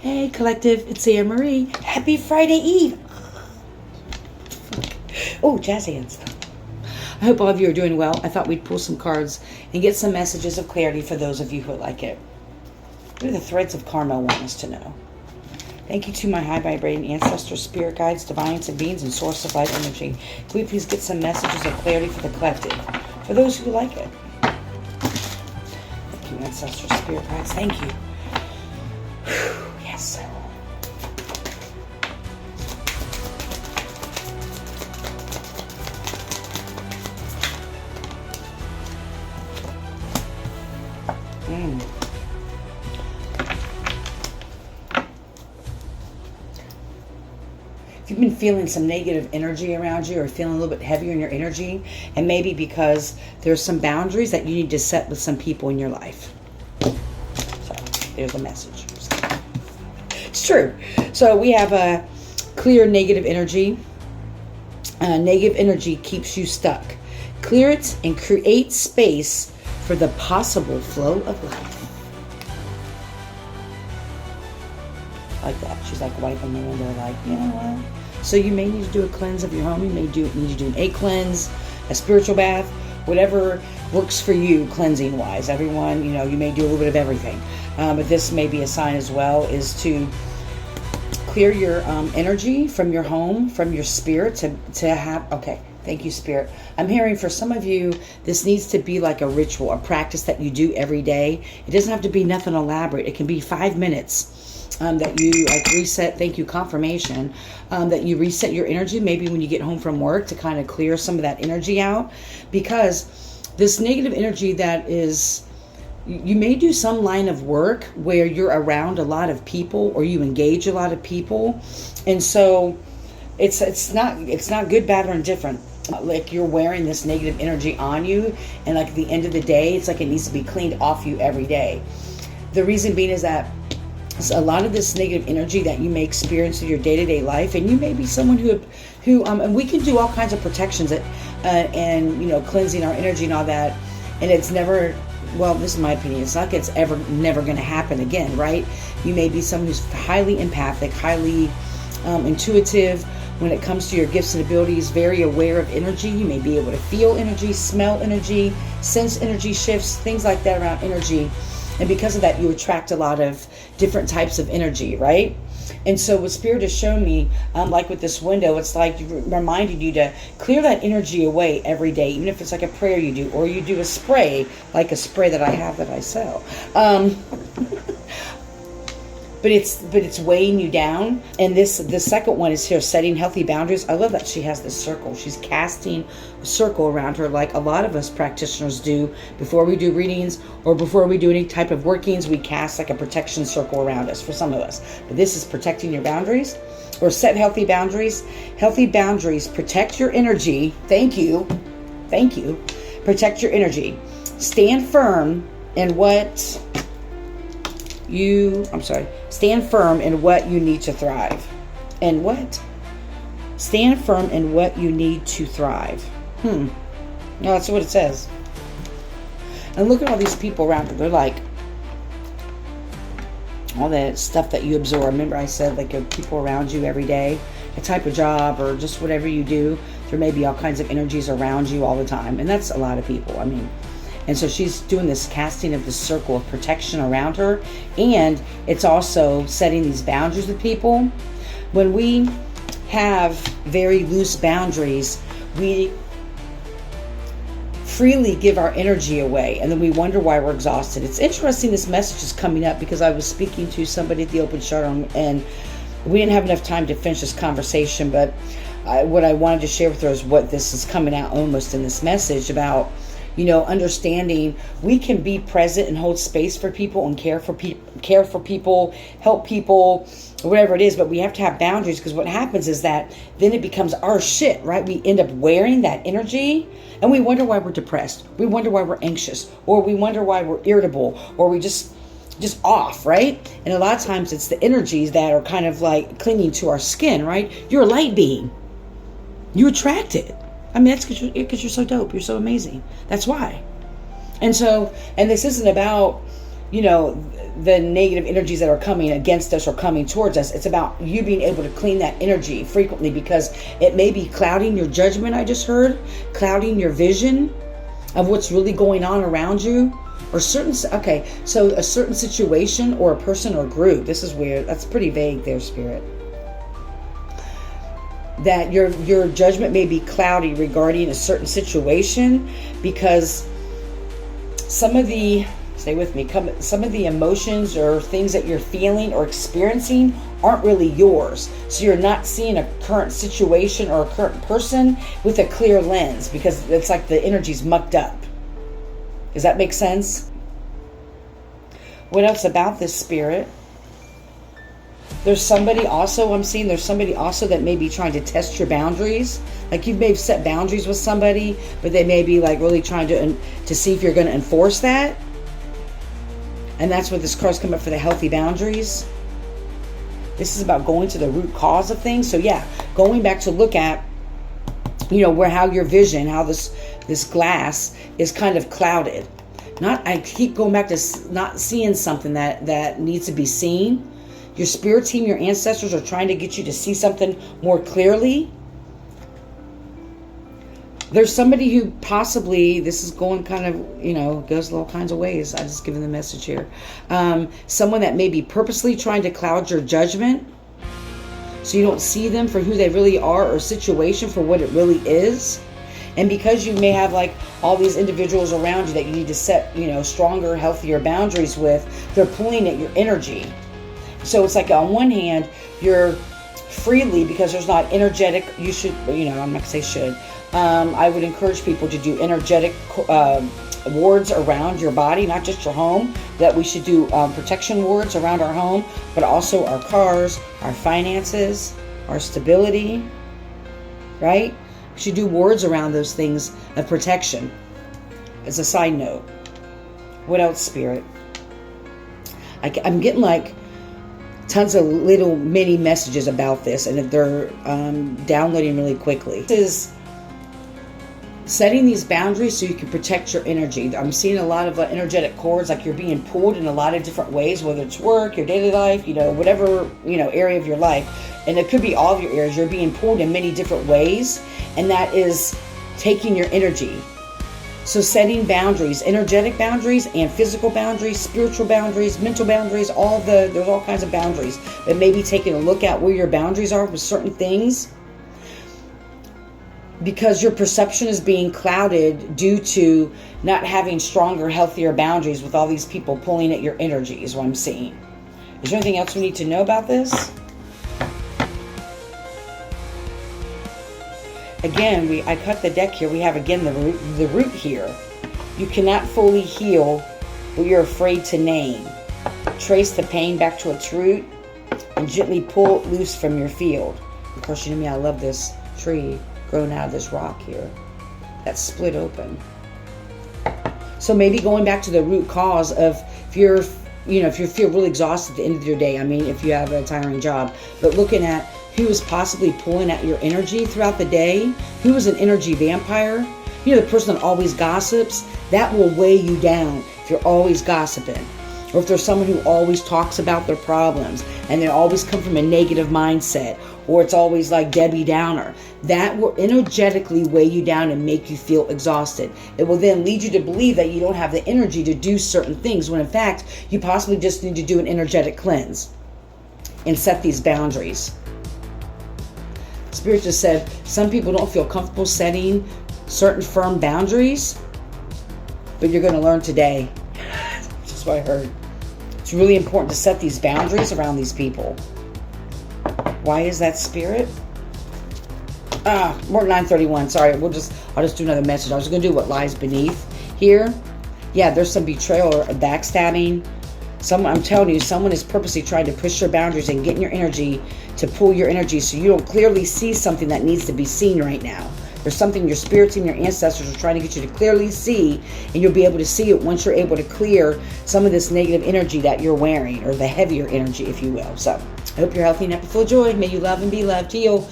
Hey, collective, it's Anne Marie. Happy Friday Eve. Oh, jazz hands. I hope all of you are doing well. I thought we'd pull some cards and get some messages of clarity for those of you who like it. What do the threads of karma want us to know? Thank you to my high vibrating ancestors, spirit guides, divines, and beings, and source of light energy. Can we please get some messages of clarity for the collective, for those who like it? Thank you, ancestors, spirit guides. Thank you. Yes. If you've been feeling some negative energy around you or feeling a little bit heavier in your energy, and maybe because there's some boundaries that you need to set with some people in your life. So there's a message. It's true. So we have a clear negative energy. Negative energy keeps you stuck. Clear it and create space for the possible flow of life. Like that. She's like wiping the window like, you know what? So you may need to do a cleanse of your home. You may need to do an egg cleanse, a spiritual bath, whatever works for you cleansing wise. Everyone, you may do a little bit of everything. But this may be a sign as well, is to clear your energy from your home, from your spirit to have, okay. Thank you, Spirit. I'm hearing for some of you, this needs to be like a ritual, a practice that you do every day. It doesn't have to be nothing elaborate. It can be 5 minutes that you like reset. Thank you, confirmation. That you reset your energy, maybe when you get home from work, to kind of clear some of that energy out. Because this negative energy that is, you may do some line of work where you're around a lot of people or you engage a lot of people. And so it's not good, bad, or indifferent. Like you're wearing this negative energy on you, and like at the end of the day, it's like it needs to be cleaned off you every day. The reason being is that a lot of this negative energy that you may experience in your day-to-day life, and you may be someone who and we can do all kinds of protections and cleansing our energy and all that, and it's never, well, this is my opinion, it's not like it's never going to happen again, right? You may be someone who's highly empathic, highly intuitive when it comes to your gifts and abilities, very aware of energy. You may be able to feel energy, smell energy, sense energy shifts, things like that around energy. And because of that, you attract a lot of different types of energy, right? And so what Spirit has shown me, like with this window, it's like reminding you to clear that energy away every day, even if it's like a prayer you do, or you do a spray, like a spray that I have that I sell. But it's weighing you down. And the second one is here, setting healthy boundaries. I love that she has this circle. She's casting a circle around her, like a lot of us practitioners do before we do readings or before we do any type of workings. We cast like a protection circle around us for some of us. But this is protecting your boundaries, or set healthy boundaries. Healthy boundaries protect your energy. Thank you. Protect your energy. Stand firm in Stand firm in what you need to thrive. And what? Stand firm in what you need to thrive. No, that's what it says. And look at all these people around you. They're like, all that stuff that you absorb. Remember I said, like, people around you every day, a type of job or just whatever you do, there may be all kinds of energies around you all the time. And that's a lot of people. And so she's doing this casting of the circle of protection around her. And it's also setting these boundaries with people. When we have very loose boundaries, we freely give our energy away. And then we wonder why we're exhausted. It's interesting this message is coming up because I was speaking to somebody at the Open Showroom, and we didn't have enough time to finish this conversation. But what I wanted to share with her is what this is coming out almost in this message about, understanding we can be present and hold space for people and care for people, help people, whatever it is, but we have to have boundaries, because what happens is that then it becomes our shit, right? We end up wearing that energy, and we wonder why we're depressed. We wonder why we're anxious, or we wonder why we're irritable, or we just off, right? And a lot of times it's the energies that are kind of like clinging to our skin, right? You're a light being. You attract it. That's because you're so dope. You're so amazing. That's why. And this isn't about, the negative energies that are coming against us or coming towards us. It's about you being able to clean that energy frequently, because it may be clouding your judgment, I just heard, clouding your vision of what's really going on around you, or so a certain situation or a person or group. This is weird. That's pretty vague there, Spirit. That your judgment may be cloudy regarding a certain situation, because some of the emotions or things that you're feeling or experiencing aren't really yours. So you're not seeing a current situation or a current person with a clear lens, because it's like the energy's mucked up. Does that make sense? What else about this, Spirit? There's somebody also, I'm seeing there's somebody also that may be trying to test your boundaries. Like you may have set boundaries with somebody, but they may be like really trying to see if you're going to enforce that. And that's what this card's coming up for, the healthy boundaries. This is about going to the root cause of things. So yeah, going back to look at, how your vision, how this glass is kind of clouded. I keep going back to not seeing something that needs to be seen. Your spirit team, your ancestors are trying to get you to see something more clearly. There's somebody who possibly, this is going kind of, goes all kinds of ways. I just given the message here. Someone that may be purposely trying to cloud your judgment, so you don't see them for who they really are, or situation for what it really is. And because you may have like all these individuals around you that you need to set, stronger, healthier boundaries with, they're pulling at your energy. So it's like on one hand, you're freely, because there's not energetic, you should, I'm not going to say should. I would encourage people to do energetic wards around your body, not just your home, that we should do protection wards around our home, but also our cars, our finances, our stability, right? We should do wards around those things of protection. As a side note. What else, Spirit? I'm getting like tons of little mini messages about this, and they're downloading really quickly. This is setting these boundaries so you can protect your energy. I'm seeing a lot of energetic cords, like you're being pulled in a lot of different ways, whether it's work, your daily life, whatever, area of your life. And it could be all of your areas. You're being pulled in many different ways, and that is taking your energy. So setting boundaries, energetic boundaries and physical boundaries, spiritual boundaries, mental boundaries, there's all kinds of boundaries. But maybe taking a look at where your boundaries are with certain things, because your perception is being clouded due to not having stronger, healthier boundaries with all these people pulling at your energy, is what I'm seeing. Is there anything else we need to know about this? Again, I cut the deck here. We have, again, the root here. You cannot fully heal what you're afraid to name. Trace the pain back to its root and gently pull it loose from your field. Of course, you know me, I love this tree growing out of this rock here that's split open. So maybe going back to the root cause of, if you feel really exhausted at the end of your day, if you have a tiring job, but looking at who is possibly pulling at your energy throughout the day, who is an energy vampire, the person that always gossips, that will weigh you down if you're always gossiping. Or if there's someone who always talks about their problems and they always come from a negative mindset, or it's always like Debbie Downer, that will energetically weigh you down and make you feel exhausted. It will then lead you to believe that you don't have the energy to do certain things, when in fact, you possibly just need to do an energetic cleanse and set these boundaries. Spirit just said, some people don't feel comfortable setting certain firm boundaries, but you're going to learn today. That's what I heard. It's really important to set these boundaries around these people. Why is that, Spirit? We're at 9:31. Sorry, I'll just do another message. I was going to do what lies beneath here. Yeah, there's some betrayal or backstabbing. I'm telling you, someone is purposely trying to push your boundaries and get in your energy, to pull your energy so you don't clearly see something that needs to be seen right now. There's something your spirit team, your ancestors are trying to get you to clearly see, and you'll be able to see it once you're able to clear some of this negative energy that you're wearing, or the heavier energy, if you will. So I hope you're healthy and happy, full of joy. May you love and be loved. Heal.